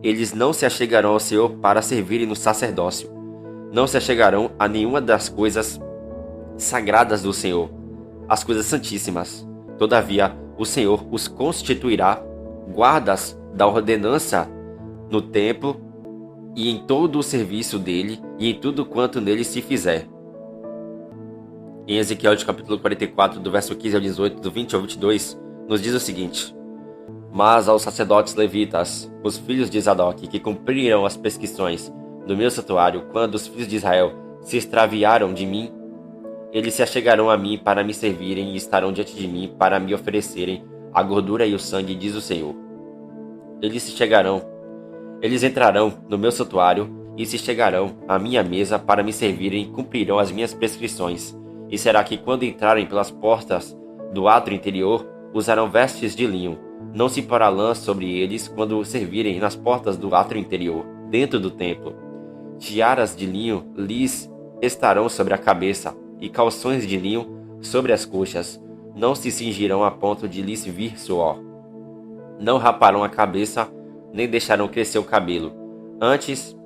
eles não se achegarão ao Senhor para servirem no sacerdócio. Não se achegarão a nenhuma das coisas sagradas do Senhor, as coisas santíssimas. Todavia, o Senhor os constituirá guardas da ordenança no templo e em todo o serviço dele e em tudo quanto nele se fizer. Em Ezequiel capítulo 44, do verso 15 ao 18, do 20 ao 22, nos diz o seguinte: Mas aos sacerdotes levitas, os filhos de Zadok, que cumpriram as prescrições do meu santuário, quando os filhos de Israel se extraviaram de mim, eles se achegarão a mim para me servirem e estarão diante de mim para me oferecerem a gordura e o sangue, diz o Senhor. Eles entrarão no meu santuário e se chegarão à minha mesa para me servirem e cumprirão as minhas prescrições. E será que quando entrarem pelas portas do átrio interior, usarão vestes de linho. Não se porá lã sobre eles quando servirem nas portas do átrio interior, dentro do templo. Tiaras de linho lhes estarão sobre a cabeça, e calções de linho sobre as coxas. Não se cingirão a ponto de lhes vir suor. Não raparão a cabeça, nem deixarão crescer o cabelo. Antes,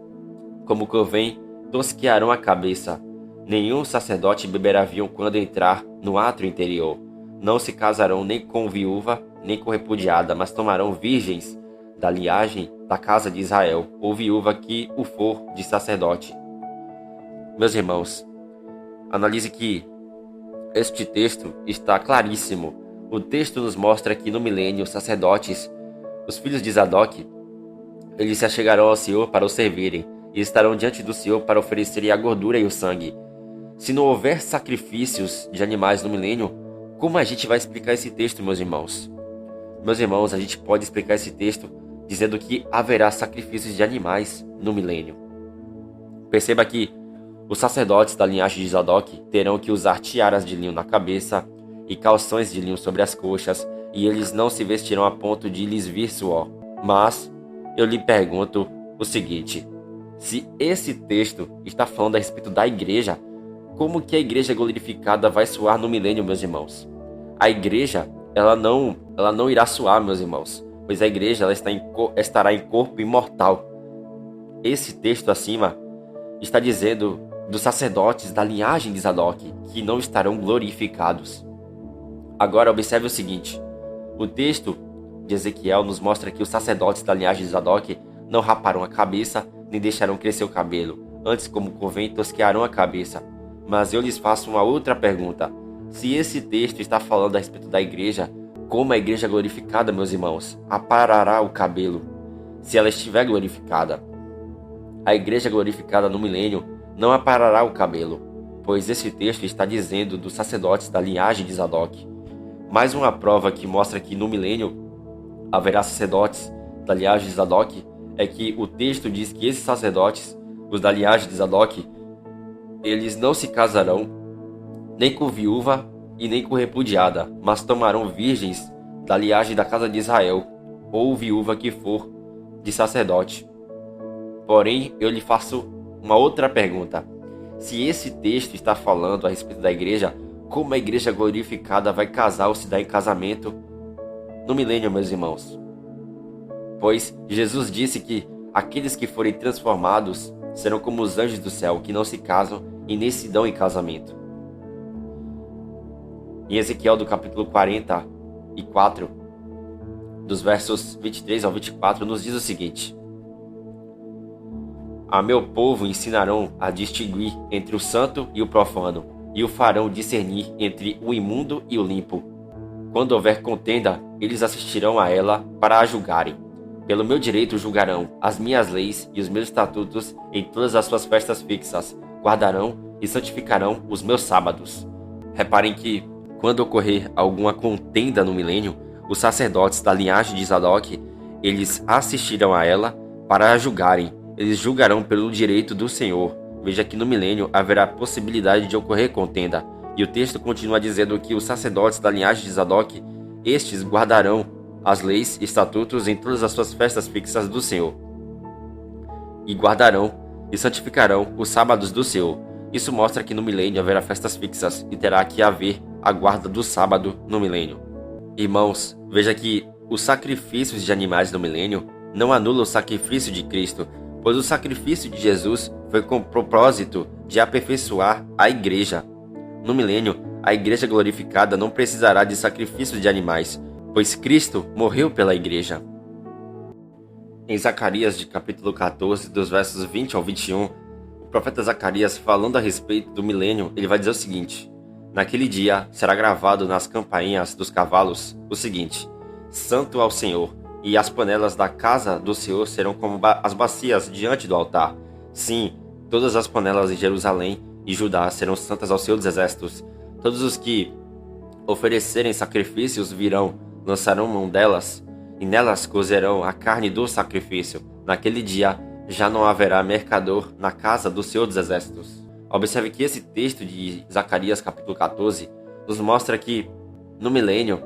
como convém, tosquearão a cabeça. Nenhum sacerdote beberá vinho quando entrar no átrio interior. Não se casarão nem com viúva, nem com repudiada, mas tomarão virgens da linhagem da casa de Israel, ou viúva que o for de sacerdote. Meus irmãos, analise que este texto está claríssimo. O texto nos mostra que no milênio, os sacerdotes, os filhos de Zadok, eles se achegarão ao Senhor para o servirem, e estarão diante do Senhor para oferecerem a gordura e o sangue. Se não houver sacrifícios de animais no milênio, como a gente vai explicar esse texto, meus irmãos? Meus irmãos, a gente pode explicar esse texto dizendo que haverá sacrifícios de animais no milênio. Perceba que os sacerdotes da linhagem de Zadok terão que usar tiaras de linho na cabeça e calções de linho sobre as coxas, e eles não se vestirão a ponto de lhes vir suor. Mas eu lhe pergunto o seguinte: se esse texto está falando a respeito da igreja, como que a igreja glorificada vai suar no milênio, meus irmãos? A igreja, ela não irá suar, meus irmãos, pois a igreja ela estará em corpo imortal. Esse texto acima está dizendo dos sacerdotes da linhagem de Zadok, que não estarão glorificados. Agora observe o seguinte: o texto de Ezequiel nos mostra que os sacerdotes da linhagem de Zadok não raparão a cabeça, nem deixarão crescer o cabelo. Antes, como convém, tosquearão a cabeça. Mas eu lhes faço uma outra pergunta: se esse texto está falando a respeito da igreja, como a igreja glorificada, meus irmãos, aparará o cabelo, se ela estiver glorificada? A igreja glorificada no milênio não aparará o cabelo, pois esse texto está dizendo dos sacerdotes da linhagem de Zadok. Mais uma prova que mostra que no milênio haverá sacerdotes da linhagem de Zadok é que o texto diz que esses sacerdotes, os da linhagem de Zadok, eles não se casarão nem com viúva e nem com repudiada, mas tomarão virgens da linhagem da casa de Israel, ou viúva que for de sacerdote. Porém, eu lhe faço uma outra pergunta: se esse texto está falando a respeito da igreja, como a igreja glorificada vai casar ou se dar em casamento no milênio, meus irmãos? Pois Jesus disse que aqueles que forem transformados serão como os anjos do céu, que não se casam e nem se dão em casamento. Em Ezequiel do capítulo 44, dos versos 23 ao 24, nos diz o seguinte: A meu povo ensinarão a distinguir entre o santo e o profano, e o farão discernir entre o imundo e o limpo. Quando houver contenda, eles assistirão a ela para a julgarem. Pelo meu direito julgarão as minhas leis e os meus estatutos em todas as suas festas fixas. Guardarão e santificarão os meus sábados. Reparem que quando ocorrer alguma contenda no milênio, os sacerdotes da linhagem de Zadok, eles assistirão a ela para a julgarem. Eles julgarão pelo direito do Senhor. Veja que no milênio haverá possibilidade de ocorrer contenda. E o texto continua dizendo que os sacerdotes da linhagem de Zadok, estes guardarão as leis e estatutos em todas as suas festas fixas do Senhor. E guardarão e santificarão os sábados do Senhor. Isso mostra que no milênio haverá festas fixas e terá que haver a guarda do sábado no milênio. Irmãos, veja que os sacrifícios de animais no milênio não anulam o sacrifício de Cristo, pois o sacrifício de Jesus foi com o propósito de aperfeiçoar a igreja. No milênio, a igreja glorificada não precisará de sacrifícios de animais, pois Cristo morreu pela igreja. Em Zacarias, de capítulo 14, dos versos 20 ao 21, o profeta Zacarias, falando a respeito do milênio, ele vai dizer o seguinte: naquele dia será gravado nas campainhas dos cavalos o seguinte: Santo ao Senhor, e as panelas da casa do Senhor serão como as bacias diante do altar. Sim, todas as panelas em Jerusalém e Judá serão santas ao Senhor dos Exércitos. Todos os que oferecerem sacrifícios virão, lançarão mão delas, e nelas cozerão a carne do sacrifício. Naquele dia já não haverá mercador na casa do Senhor dos Exércitos. Observe que esse texto de Zacarias capítulo 14 nos mostra que no milênio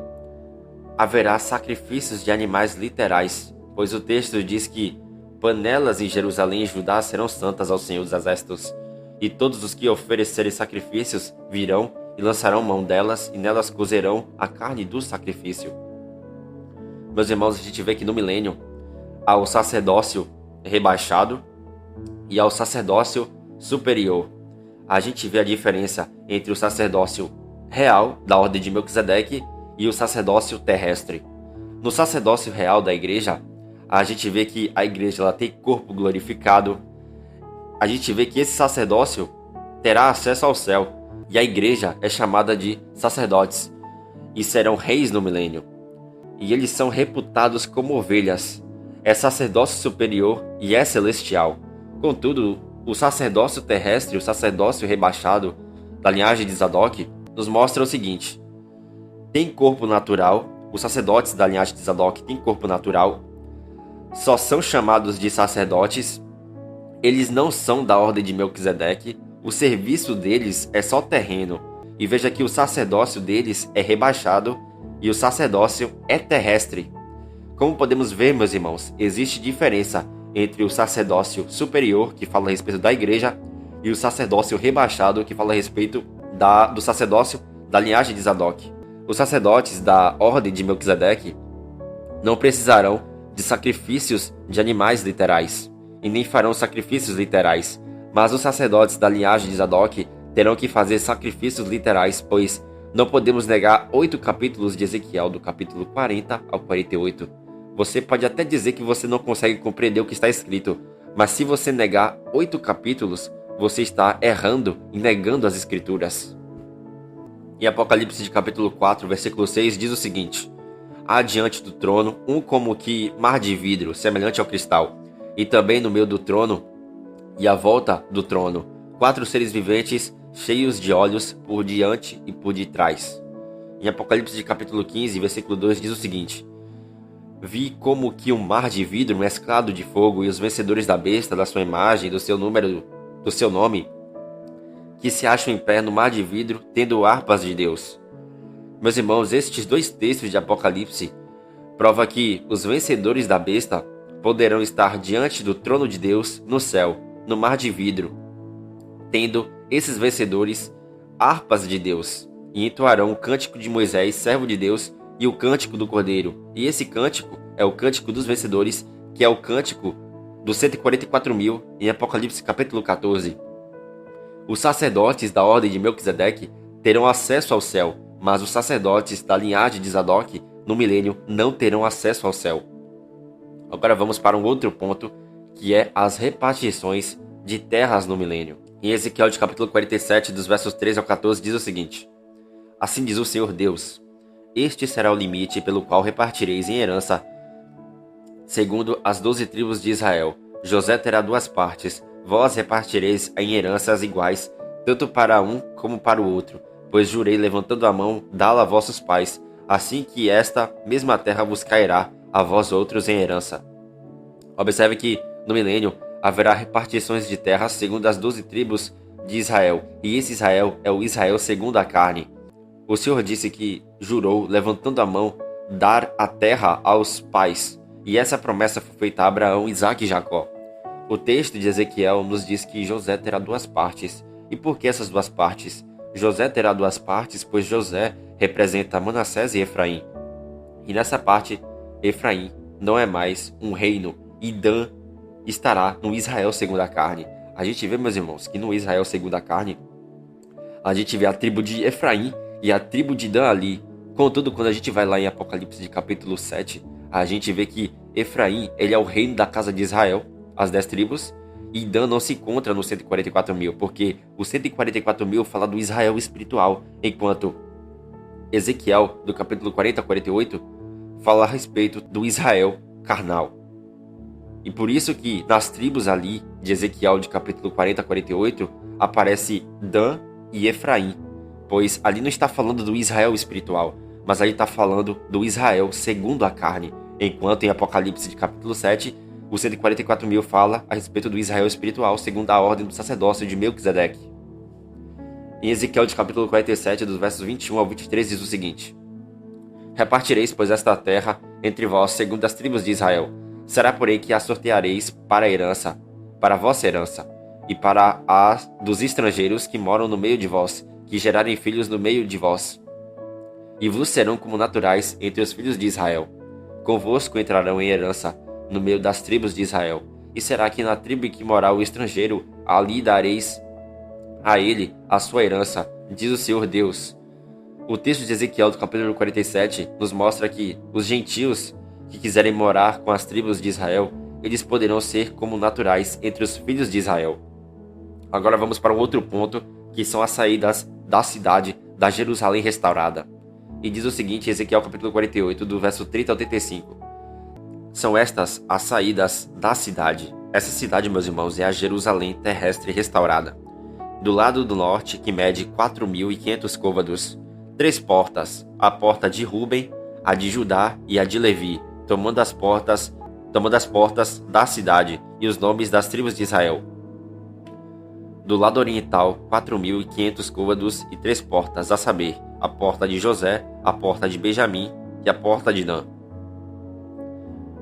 haverá sacrifícios de animais literais, pois o texto diz que panelas em Jerusalém e Judá serão santas ao Senhor dos Exércitos, e todos os que oferecerem sacrifícios virão e lançarão mão delas, e nelas cozerão a carne do sacrifício. Meus irmãos, a gente vê que no milênio há o sacerdócio rebaixado e há o sacerdócio superior. A gente vê a diferença entre o sacerdócio real da ordem de Melquisedeque e o sacerdócio terrestre. No sacerdócio real da igreja, a gente vê que a igreja ela tem corpo glorificado. A gente vê que esse sacerdócio terá acesso ao céu, e a igreja é chamada de sacerdotes e serão reis no milênio. E eles são reputados como ovelhas. É sacerdócio superior e é celestial. Contudo, o sacerdócio terrestre, o sacerdócio rebaixado da linhagem de Zadok, nos mostra o seguinte: tem corpo natural, os sacerdotes da linhagem de Zadok têm corpo natural, só são chamados de sacerdotes, eles não são da ordem de Melquisedeque, o serviço deles é só terreno, e veja que o sacerdócio deles é rebaixado e o sacerdócio é terrestre. Como podemos ver, meus irmãos, existe diferença entre o sacerdócio superior, que fala a respeito da igreja, e o sacerdócio rebaixado, que fala a respeito do sacerdócio da linhagem de Zadok. Os sacerdotes da ordem de Melquisedeque não precisarão de sacrifícios de animais literais, e nem farão sacrifícios literais, mas os sacerdotes da linhagem de Zadok terão que fazer sacrifícios literais, pois não podemos negar 8 capítulos de Ezequiel, do capítulo 40 ao 48. Você pode até dizer que você não consegue compreender o que está escrito, mas se você negar 8 capítulos, você está errando e negando as escrituras. Em Apocalipse de capítulo 4, versículo 6, diz o seguinte: há diante do trono um como que mar de vidro, semelhante ao cristal, e também no meio do trono e à volta do trono, 4 seres viventes cheios de olhos por diante e por detrás. Em Apocalipse de capítulo 15, versículo 2, diz o seguinte: vi como que um mar de vidro mesclado de fogo, e os vencedores da besta, da sua imagem, do seu número, do seu nome, que se acham em pé no mar de vidro, tendo harpas de Deus. Meus irmãos, estes 2 textos de Apocalipse provam que os vencedores da besta poderão estar diante do trono de Deus no céu, no mar de vidro, tendo esses vencedores harpas de Deus, e entoarão o cântico de Moisés, servo de Deus, e o cântico do Cordeiro. E esse cântico é o cântico dos vencedores, que é o cântico dos 144.000 em Apocalipse capítulo 14. Os sacerdotes da ordem de Melquisedeque terão acesso ao céu, mas os sacerdotes da linhagem de Zadok no milênio não terão acesso ao céu. Agora vamos para um outro ponto, que é as repartições de terras no milênio. Em Ezequiel de capítulo 47, dos versos 13 ao 14, diz o seguinte: assim diz o Senhor Deus: este será o limite pelo qual repartireis em herança, segundo as 12 tribos de Israel. José terá 2 partes, vós repartireis em heranças iguais, tanto para um como para o outro. pois jurei levantando a mão dá-la a vossos pais, assim que esta mesma terra vos cairá a vós outros em herança. Observe que, no milênio, haverá repartições de terras segundo as 12 tribos de Israel, e esse Israel é o Israel segundo a carne. O Senhor disse que jurou, levantando a mão, dar a terra aos pais, e essa promessa foi feita a Abraão, Isaque e Jacó. O texto de Ezequiel nos diz que José terá duas partes. E por que essas duas partes? José terá duas partes, pois José representa Manassés e Efraim. E nessa parte, Efraim não é mais um reino, e Dan estará no Israel segundo a carne. A gente vê, meus irmãos, que no Israel segundo a carne, a gente vê a tribo de Efraim e a tribo de Dan ali. Contudo, quando a gente vai lá em Apocalipse de capítulo 7, a gente vê que Efraim, ele é o reino da casa de Israel, as 10 tribos, e Dan não se encontra nos 144 mil, porque os 144 mil fala do Israel espiritual, enquanto Ezequiel, do capítulo 40 a 48, fala a respeito do Israel carnal. E por isso que nas tribos ali de Ezequiel, de capítulo 40 a 48, aparece Dan e Efraim, pois ali não está falando do Israel espiritual, mas ali está falando do Israel segundo a carne, enquanto em Apocalipse de capítulo 7, os 144 mil fala a respeito do Israel espiritual, segundo a ordem do sacerdócio de Melquisedeque. Em Ezequiel de capítulo 47, dos versos 21 ao 23, diz o seguinte: Repartireis, pois, esta terra entre vós, segundo as tribos de Israel. Será, porém, que a sorteareis para a herança, para a vossa herança, e para a dos estrangeiros que moram no meio de vós, que gerarem filhos no meio de vós. E vos serão como naturais entre os filhos de Israel. Convosco entrarão em herança, no meio das tribos de Israel. E será que na tribo em que morar o estrangeiro, ali dareis a ele a sua herança, diz o Senhor Deus. O texto de Ezequiel, do capítulo 47, nos mostra que os gentios que quiserem morar com as tribos de Israel, eles poderão ser como naturais entre os filhos de Israel. Agora vamos para um outro ponto, que são as saídas da cidade da Jerusalém restaurada. E diz o seguinte, Ezequiel capítulo 48, do verso 30 ao 35. São estas as saídas da cidade. Essa cidade, meus irmãos, é a Jerusalém terrestre restaurada. Do lado do norte, que mede 4.500 côvados, 3 portas, a porta de Ruben, a de Judá e a de Levi, tomando as portas da cidade e os nomes das tribos de Israel. Do lado oriental, 4.500 côvados e 3 portas, a saber, a porta de José, a porta de Benjamim e a porta de Dan.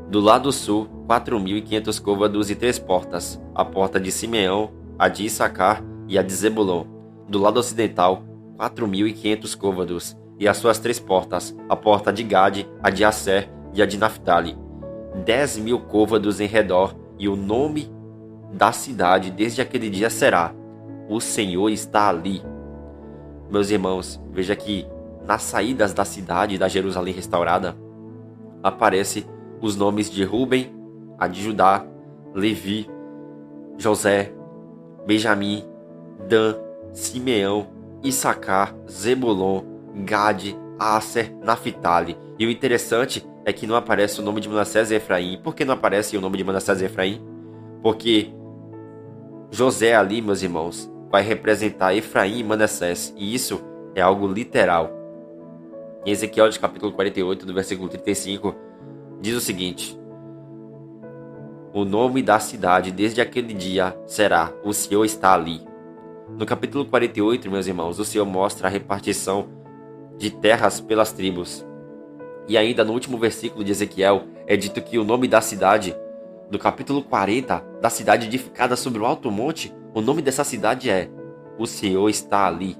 Do lado sul, 4.500 côvados e 3 portas, a porta de Simeão, a de Issacar e a de Zebulon. Do lado ocidental, 4.500 côvados e as suas 3 portas, a porta de Gade, a de Asser e a de Naphtali. 10.000 côvados em redor, e o nome da cidade desde aquele dia será: O Senhor está ali. Meus irmãos, veja que nas saídas da cidade da Jerusalém restaurada, aparece os nomes de Ruben, a de Judá, Levi, José, Benjamim, Dan, Simeão, Issacar, Zebulon, Gade, Asser, Naphtali. E o interessante é que não aparece o nome de Manassés e Efraim. Por que não aparece o nome de Manassés e Efraim? Porque José ali, meus irmãos, vai representar Efraim e Manassés. E isso é algo literal. Em Ezequiel de capítulo 48, do versículo 35, diz o seguinte: O nome da cidade desde aquele dia será: O Senhor está ali. No capítulo 48, meus irmãos, o Senhor mostra a repartição de terras pelas tribos. E ainda no último versículo de Ezequiel é dito que o nome da cidade, do capítulo 40, da cidade edificada sobre o alto monte, o nome dessa cidade é: O Senhor está ali.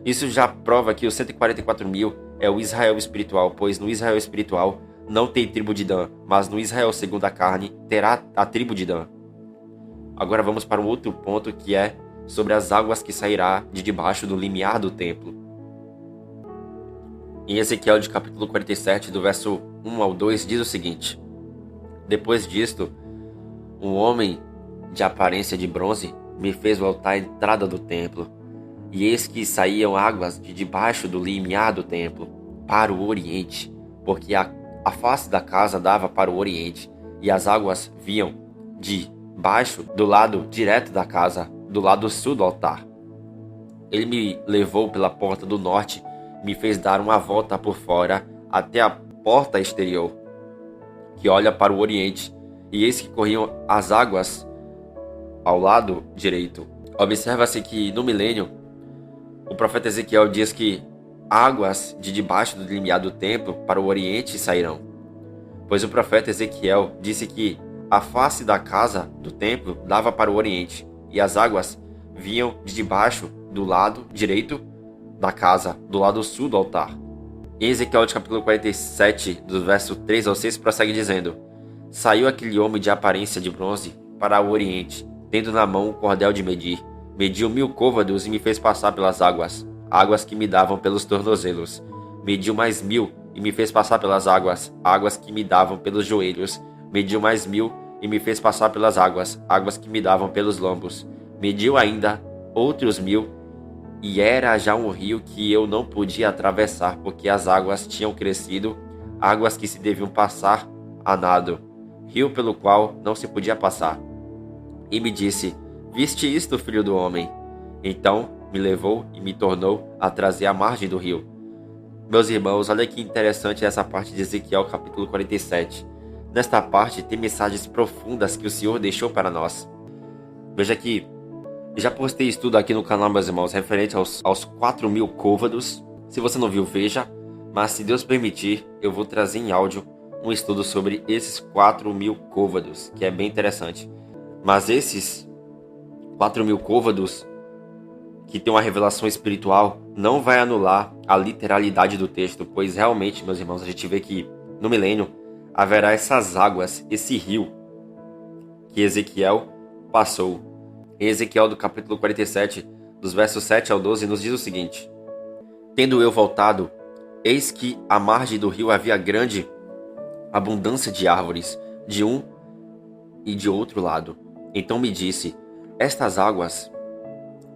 Isso já prova que os 144 mil é o Israel espiritual, pois no Israel espiritual não tem tribo de Dan, mas no Israel segundo a carne terá a tribo de Dan. Agora vamos para um outro ponto, que é sobre as águas que sairá de debaixo do limiar do templo. Em Ezequiel de capítulo 47, do verso 1 ao 2, diz o seguinte: Depois disto, um homem de aparência de bronze me fez voltar à entrada do templo, e eis que saíam águas de debaixo do limiar do templo, para o oriente, porque a face da casa dava para o oriente, e as águas vinham de baixo do lado direto da casa, do lado sul do altar. Ele me levou pela porta do norte, me fez dar uma volta por fora até a porta exterior, que olha para o oriente, e eis que corriam as águas ao lado direito. Observa-se que no milênio, o profeta Ezequiel diz que águas de debaixo do limiar do templo para o oriente sairão. Pois o profeta Ezequiel disse que a face da casa do templo dava para o oriente, e as águas vinham de debaixo do lado direito da casa, do lado sul do altar. Em Ezequiel capítulo 47, do verso 3 ao 6, prossegue dizendo: Saiu aquele homem de aparência de bronze para o oriente, tendo na mão um cordel de medir. Mediu 1000 côvados e me fez passar pelas águas, águas que me davam pelos tornozelos. Mediu mais 1000 e me fez passar pelas águas, águas que me davam pelos joelhos. Mediu mais 1000 e me fez passar pelas águas, águas que me davam pelos lombos. Mediu ainda outros 1000, e era já um rio que eu não podia atravessar, porque as águas tinham crescido, águas que se deviam passar a nado, rio pelo qual não se podia passar. E me disse: Viste isto, filho do homem? Então me levou e me tornou a trazer à margem do rio. Meus irmãos, olha que interessante essa parte de Ezequiel capítulo 47. Nesta parte tem mensagens profundas que o Senhor deixou para nós. Veja que já postei estudo aqui no canal, meus irmãos, referente aos 4.000 côvados. Se você não viu, veja. Mas se Deus permitir, eu vou trazer em áudio um estudo sobre esses 4.000 côvados, que é bem interessante. Mas esses 4.000 côvados, que tem uma revelação espiritual, não vai anular a literalidade do texto, pois realmente, meus irmãos, a gente vê que no milênio haverá essas águas, esse rio que Ezequiel passou. Em Ezequiel do capítulo 47, dos versos 7 ao 12, nos diz o seguinte: Tendo eu voltado, eis que à margem do rio havia grande abundância de árvores, de um e de outro lado. Então me disse: Estas águas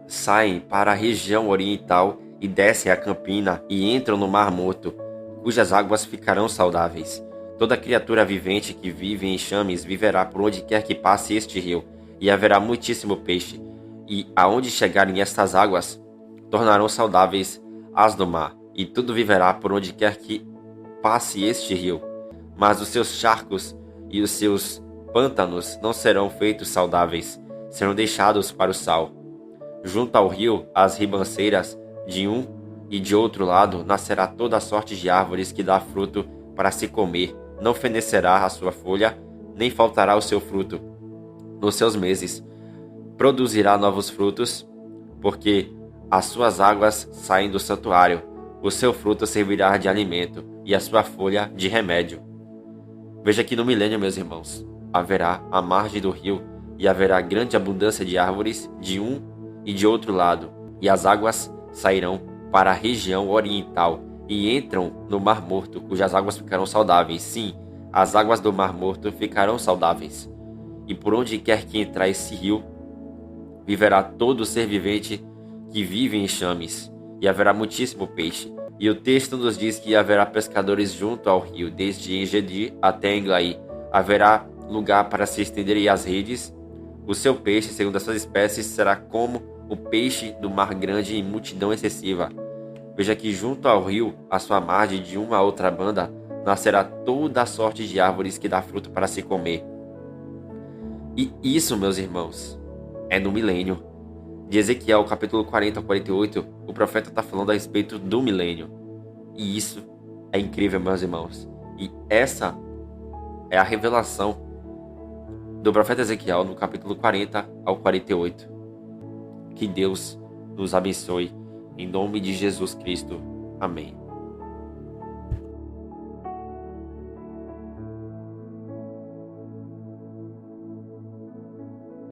saem para a região oriental e descem a campina e entram no Mar Morto, cujas águas ficarão saudáveis. Toda criatura vivente que vive em enxames viverá por onde quer que passe este rio, e haverá muitíssimo peixe, e aonde chegarem estas águas, tornarão saudáveis as do mar, e tudo viverá por onde quer que passe este rio. Mas os seus charcos e os seus pântanos não serão feitos saudáveis, serão deixados para o sal. Junto ao rio, as ribanceiras, de um e de outro lado, nascerá toda sorte de árvores que dá fruto para se comer. Não fenecerá a sua folha, nem faltará o seu fruto. Nos seus meses, produzirá novos frutos, porque as suas águas saem do santuário. O seu fruto servirá de alimento, e a sua folha de remédio. Veja que no milênio, meus irmãos, haverá a margem do rio, e haverá grande abundância de árvores de um e de outro lado, e as águas sairão para a região oriental, e entram no Mar Morto, cujas águas ficarão saudáveis. Sim, as águas do Mar Morto ficarão saudáveis. E por onde quer que entrar esse rio, viverá todo ser vivente que vive em enxames, e haverá muitíssimo peixe. E o texto nos diz que haverá pescadores junto ao rio, desde Engedi até Englaí. Haverá lugar para se estenderem as redes. O seu peixe, segundo as suas espécies, será como o peixe do mar grande em multidão excessiva. Veja que junto ao rio, à sua margem de uma a outra banda, nascerá toda a sorte de árvores que dá fruto para se comer. E isso, meus irmãos, é no milênio. De Ezequiel, capítulo 40 ao 48, o profeta está falando a respeito do milênio. E isso é incrível, meus irmãos. E essa é a revelação do profeta Ezequiel no capítulo 40 ao 48. Que Deus nos abençoe. Em nome de Jesus Cristo. Amém.